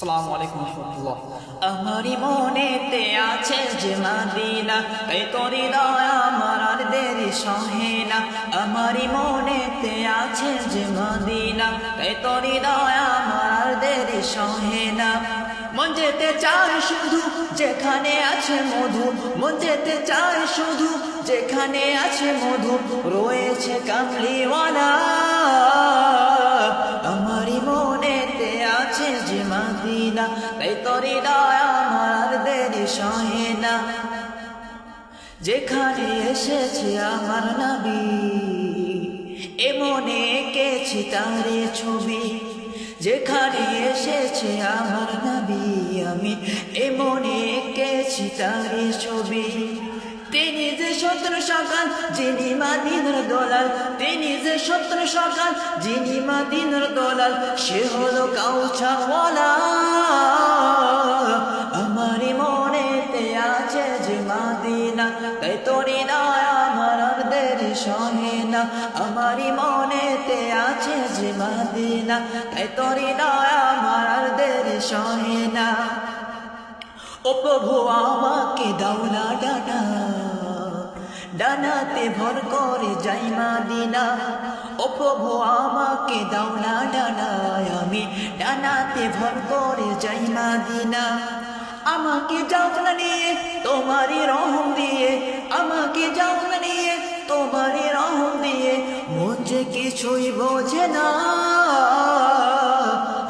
আসসালামু আলাইকুম রাহমাতুল্লাহ। আমারি মনেতে আছে যে মদিনা, তাই তোর হৃদয় আমার আর দেরি সহে না। আমারি মনেতে আছে যে মদিনা, তাই তোর হৃদয় আমার আর দেরি সহে না। মন যেতে চায় শুধু যেখানে আছে মধু, মন যেতে চায় শুধু যেখানে আছে মধু, রয়েছে কামলিওয়ালা। আমারি মনেতে আছে যে মদিনা, তাই তোর হৃদয় আমার দেরি সহে না। যেখানে এসেছে আমার নবী, এ মনে এঁকেছি তারে ছবি। যেখানে এসেছে আমার নবী, আমি এ মনে এঁকেছি তারে ছবি। তিনি যে শত্রু সকাল যিনি মদিনার দলাল, তিনি যে শত্রু সকাল যিনি মদিনার দলাল, সে হলো কাউছাওয়ালা। আমারি মনেতে আছে যে মদিনা, তাই তোর হৃদয় আমার আর দেরি সহে না। আমারি মনেতে আছে যে মদিনা, তাই তোর হৃদয় আমার আর দেরি সহে না। ও প্রভু আমাকে দাও না ডানা, ডানাতে ভর করে যাই মদিনা। ও প্রভু আমাকে দাও না ডানা, আমি ডানাতে ভর করে যাই মদিনা। আমাকে যাও না নিয়ে তোমারই রহম দিয়ে, আমাকে যাও না নিয়ে তোমারই রহম দিয়ে, মন যে কিছুই বোঝে না।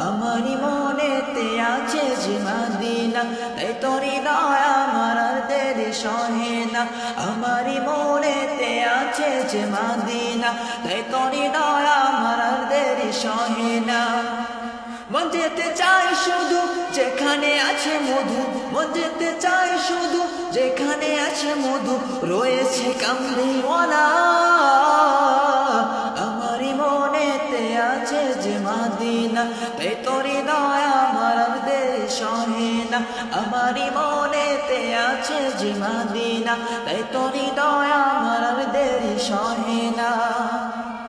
আমারই মনেতে আছে যে মদিনা, তাই তোর হৃদয় আমার আর দেরি সহে না। আমারই মনেতে আছে যে মদিনা, তাই তোর হৃদয় আমার আর দেরি সহে না। মন যেতে চায় শুধু যেখানে আছে মধু, মন যেতে চায় শুধু যেখানে আছে মধু, রয়েছে কামলিওয়ালা। আমারই মনেতে আছে যে মদিনা, তাই তোর হৃদয় আমার আর দেরি সহে না। আমারই মনেতে আছে যে মদিনা, তাই তোর হৃদয় আমার আর দেরি সহে না।